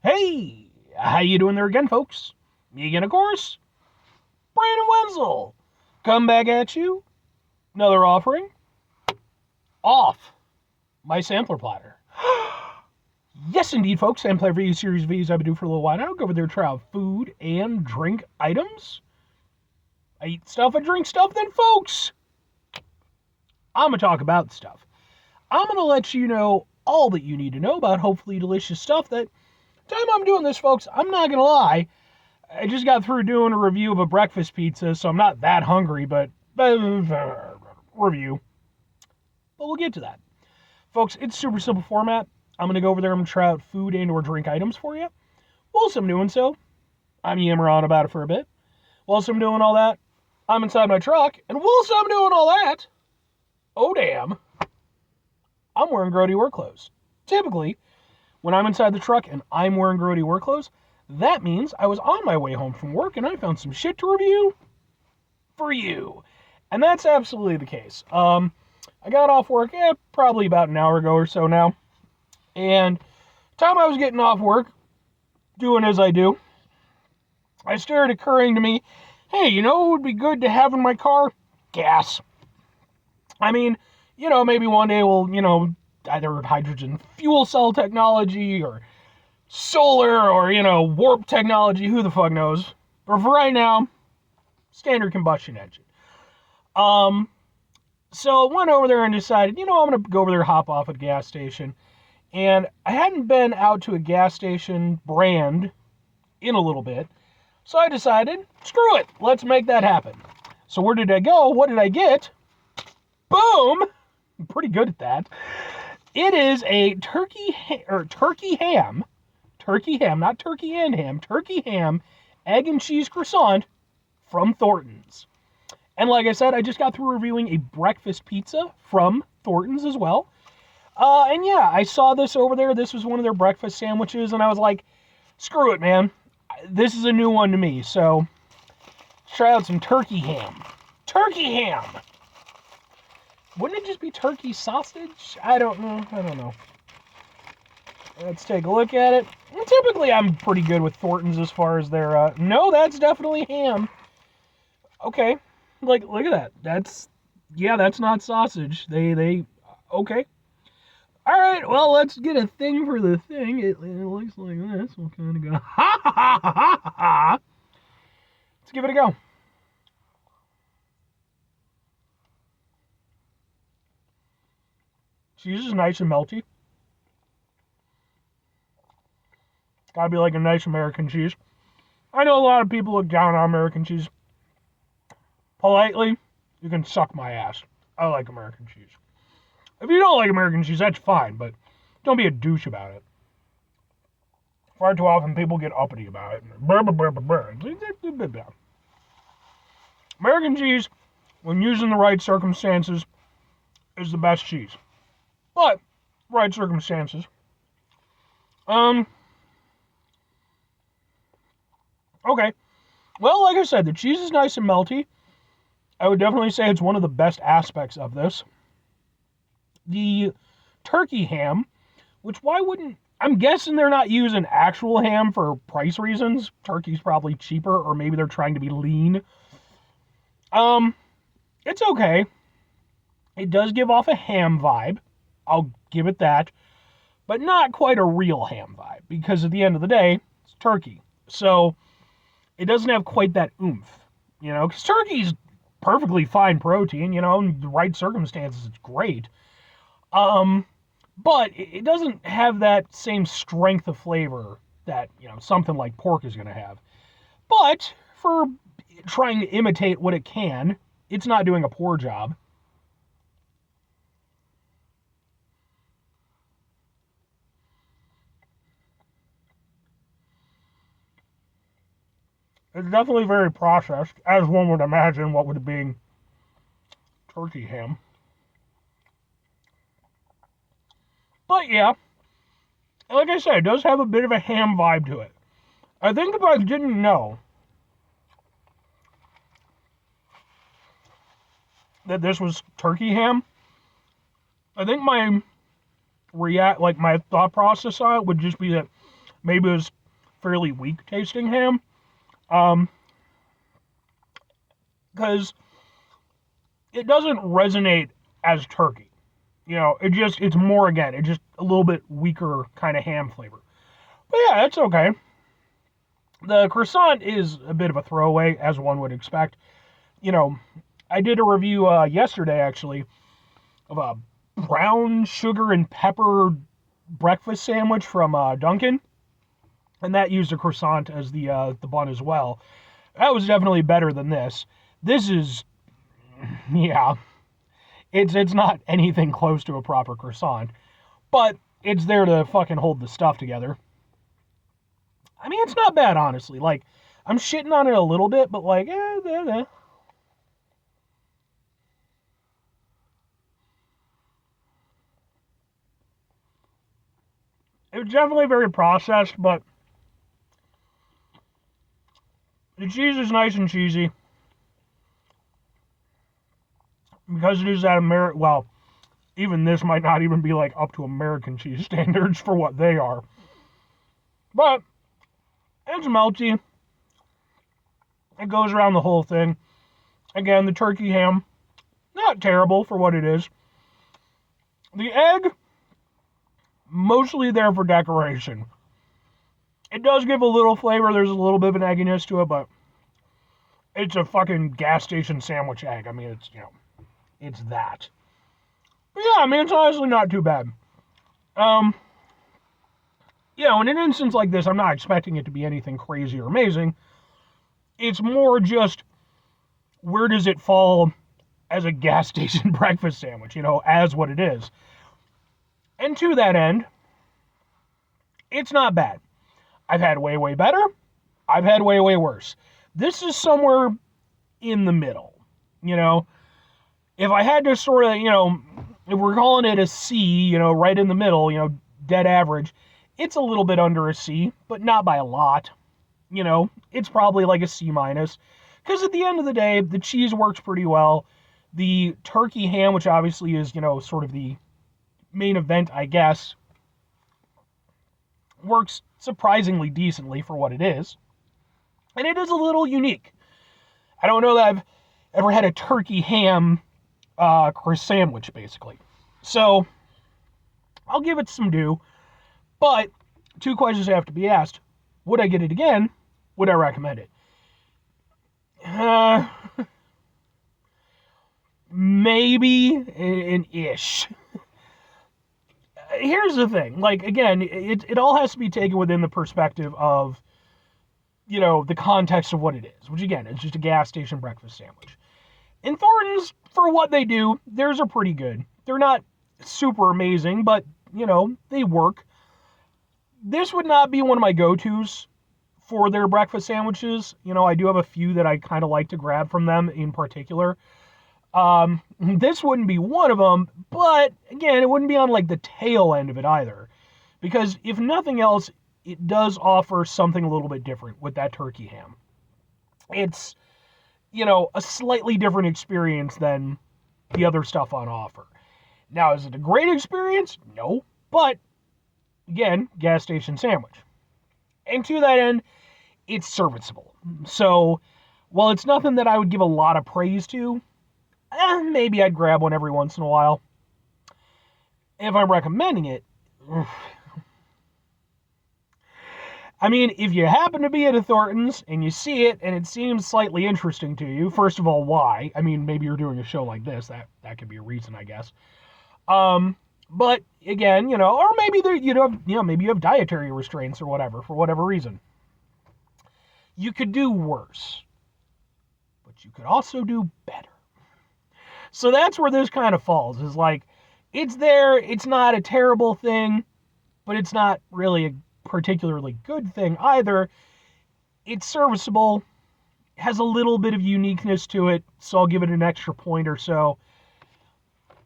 Hey, how you doing there again, folks? Me again, of course, Brandon Wenzel. Come back at you. Another offering. Off my sampler platter. Yes, indeed, folks. Sampler video series videos I've been doing for a little while now. Go over there, try out food and drink items. I eat stuff, I drink stuff, then, folks, I'm going to talk about stuff. I'm going to let you know all that you need to know about hopefully delicious stuff that time I'm doing this, folks, I'm not going to lie. I just got through doing a review of a breakfast pizza, so I'm not that hungry, but review. But we'll get to that. Folks, it's super simple format. I'm going to go over there and try out food and or drink items for you. Whilst I'm doing so, I'm yammering on about it for a bit. Whilst I'm doing all that, I'm inside my truck, and whilst I'm doing all that, oh damn, I'm wearing grody work clothes. Typically, when I'm inside the truck and I'm wearing grody work clothes, that means I was on my way home from work and I found some shit to review for you. And that's absolutely the case. I got off work probably about an hour ago or so now. And time I was getting off work, doing as I do, it started occurring to me, hey, you know what would be good to have in my car? Gas. I mean, maybe one day we'll, either hydrogen fuel cell technology or solar or, warp technology, who the fuck knows. But for right now, standard combustion engine. So I went over there and decided, I'm going to go over there, hop off at a gas station. And I hadn't been out to a gas station brand in a little bit. So I decided, screw it, let's make that happen. So where did I go? What did I get? Boom! I'm pretty good at that. It is a turkey ham, not turkey and ham, turkey ham, egg and cheese croissant from Thornton's. And like I said, I just got through reviewing a breakfast pizza from Thornton's as well. And yeah, I saw this over there. This was one of their breakfast sandwiches, and I was like, screw it, man. This is a new one to me, so let's try out some turkey ham. Turkey ham! Wouldn't it just be turkey sausage? I don't know. Let's take a look at it. And typically, I'm pretty good with Thornton's as far as their, no, that's definitely ham. Okay. Look at that. That's not sausage. They, okay. All right, well, let's get a thing for the thing. It looks like this. We'll kind of go, ha, ha, ha, ha, ha, ha. Let's give it a go. Cheese is nice and melty. Gotta be like a nice American cheese. I know a lot of people look down on American cheese. Politely, you can suck my ass. I like American cheese. If you don't like American cheese, that's fine, but don't be a douche about it. Far too often, people get uppity about it. American cheese, when used in the right circumstances, is the best cheese. But, right circumstances. Okay. Well, like I said, the cheese is nice and melty. I would definitely say it's one of the best aspects of this. The turkey ham, which I'm guessing they're not using actual ham for price reasons. Turkey's probably cheaper, or maybe they're trying to be lean. It's okay. It does give off a ham vibe. I'll give it that. But not quite a real ham vibe, because at the end of the day, it's turkey. So, it doesn't have quite that oomph, because turkey's perfectly fine protein, in the right circumstances, it's great. But it doesn't have that same strength of flavor that, something like pork is going to have. But for trying to imitate what it can, it's not doing a poor job. It's definitely very processed, as one would imagine what would be turkey ham. But yeah, like I said, it does have a bit of a ham vibe to it. I think if I didn't know that this was turkey ham, I think my thought process on it would just be that maybe it was fairly weak tasting ham. Because it doesn't resonate as turkey. It's more, again, it's just a little bit weaker kind of ham flavor. But yeah, it's okay. The croissant is a bit of a throwaway, as one would expect. I did a review yesterday, actually, of a brown sugar and pepper breakfast sandwich from Dunkin', and that used a croissant as the bun as well. That was definitely better than this. This is, yeah, it's not anything close to a proper croissant, but it's there to fucking hold the stuff together. I mean, it's not bad, honestly. Like, I'm shitting on it a little bit, but like, It's definitely very processed, but the cheese is nice and cheesy. Because it is that well, even this might not even be like up to American cheese standards for what they are. But it's melty. It goes around the whole thing. Again, the turkey ham, not terrible for what it is. The egg, mostly there for decoration. It does give a little flavor. There's a little bit of an egginess to it, but it's a fucking gas station sandwich egg. I mean, it's that. But yeah, I mean, it's honestly not too bad. In an instance like this, I'm not expecting it to be anything crazy or amazing. It's more just, where does it fall as a gas station breakfast sandwich, as what it is. And to that end, it's not bad. I've had way, way better. I've had way, way worse. This is somewhere in the middle, If I had to sort of, if we're calling it a C, right in the middle, dead average, it's a little bit under a C, but not by a lot. It's probably like a C minus. Because at the end of the day, the cheese works pretty well. The turkey ham, which obviously is, sort of the main event, I guess, works surprisingly decently for what it is. And it is a little unique. I don't know that I've ever had a turkey ham croissant sandwich, basically. So, I'll give it some due. But, two questions have to be asked. Would I get it again? Would I recommend it? Maybe an ish. Here's the thing. Like, again, it all has to be taken within the perspective of, the context of what it is. Which, again, it's just a gas station breakfast sandwich. And Thornton's, for what they do, theirs are pretty good. They're not super amazing, but, they work. This would not be one of my go-tos for their breakfast sandwiches. I do have a few that I kind of like to grab from them in particular. This wouldn't be one of them, but again, it wouldn't be on like the tail end of it either. Because if nothing else, it does offer something a little bit different with that turkey ham. It's, a slightly different experience than the other stuff on offer. Now, is it a great experience? No, but again, gas station sandwich. And to that end, it's serviceable. So, while it's nothing that I would give a lot of praise to, maybe I'd grab one every once in a while. If I'm recommending it, I mean, if you happen to be at a Thornton's and you see it and it seems slightly interesting to you, first of all, why? I mean, maybe you're doing a show like this. That could be a reason, I guess. But again, or maybe maybe you have dietary restraints or whatever, for whatever reason. You could do worse, but you could also do better. So that's where this kind of falls, is like, it's there, it's not a terrible thing, but it's not really a particularly good thing either. It's serviceable, has a little bit of uniqueness to it, so I'll give it an extra point or so.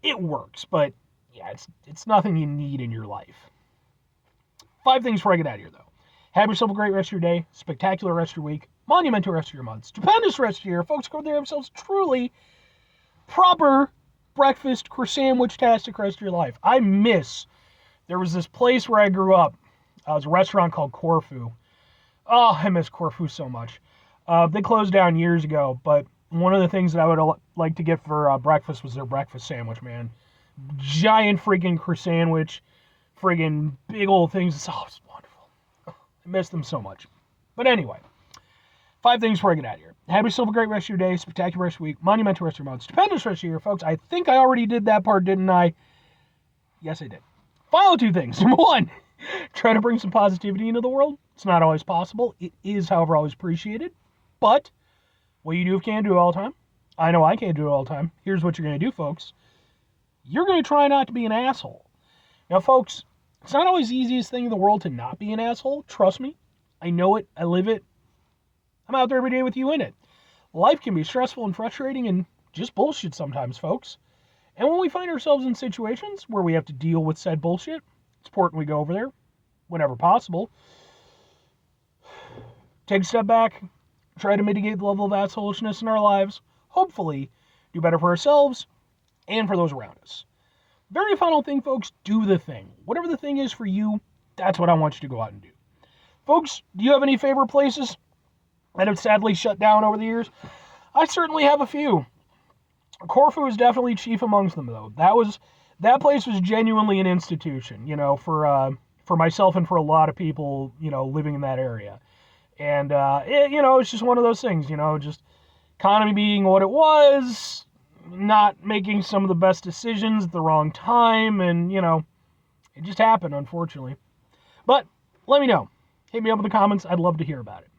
It works, but yeah, it's nothing you need in your life. 5 things before I get out of here, though. Have yourself a great rest of your day, spectacular rest of your week, monumental rest of your month, stupendous rest of your year. Folks, go there themselves truly proper breakfast croissant sandwich-tastic rest of your life. There was this place where I grew up It was a restaurant called Corfu. Oh, I miss Corfu so much. They closed down years ago, but one of the things that I would like to get for breakfast was their breakfast sandwich, man. Giant freaking croissant sandwich, friggin' big old things. Oh, it's wonderful. I miss them so much. But anyway, 5 things before I get out of here. Have yourself a great rest of your day, spectacular rest of your week, monumental rest of your month, stupendous rest of your year, folks. I think I already did that part, didn't I? Yes, I did. Final 2 things. Number 1, try to bring some positivity into the world. It's not always possible. It is, however, always appreciated. But what you do can't do it all the time. I know I can't do it all the time. Here's what you're going to do, folks. You're going to try not to be an asshole. Now, folks, it's not always the easiest thing in the world to not be an asshole. Trust me. I know it. I live it. I'm out there every day with you in it. Life can be stressful and frustrating and just bullshit sometimes, folks. And when we find ourselves in situations where we have to deal with said bullshit, it's important we go over there whenever possible. Take a step back, try to mitigate the level of assholishness in our lives, hopefully do better for ourselves and for those around us. Very final thing, folks, do the thing. Whatever the thing is for you, that's what I want you to go out and do. Folks, do you have any favorite places that have sadly shut down over the years? I certainly have a few. Corfu is definitely chief amongst them, though. That place was genuinely an institution, for myself and for a lot of people, living in that area. And, it's just one of those things, just economy being what it was, not making some of the best decisions at the wrong time, and, it just happened, unfortunately. But let me know. Hit me up in the comments. I'd love to hear about it.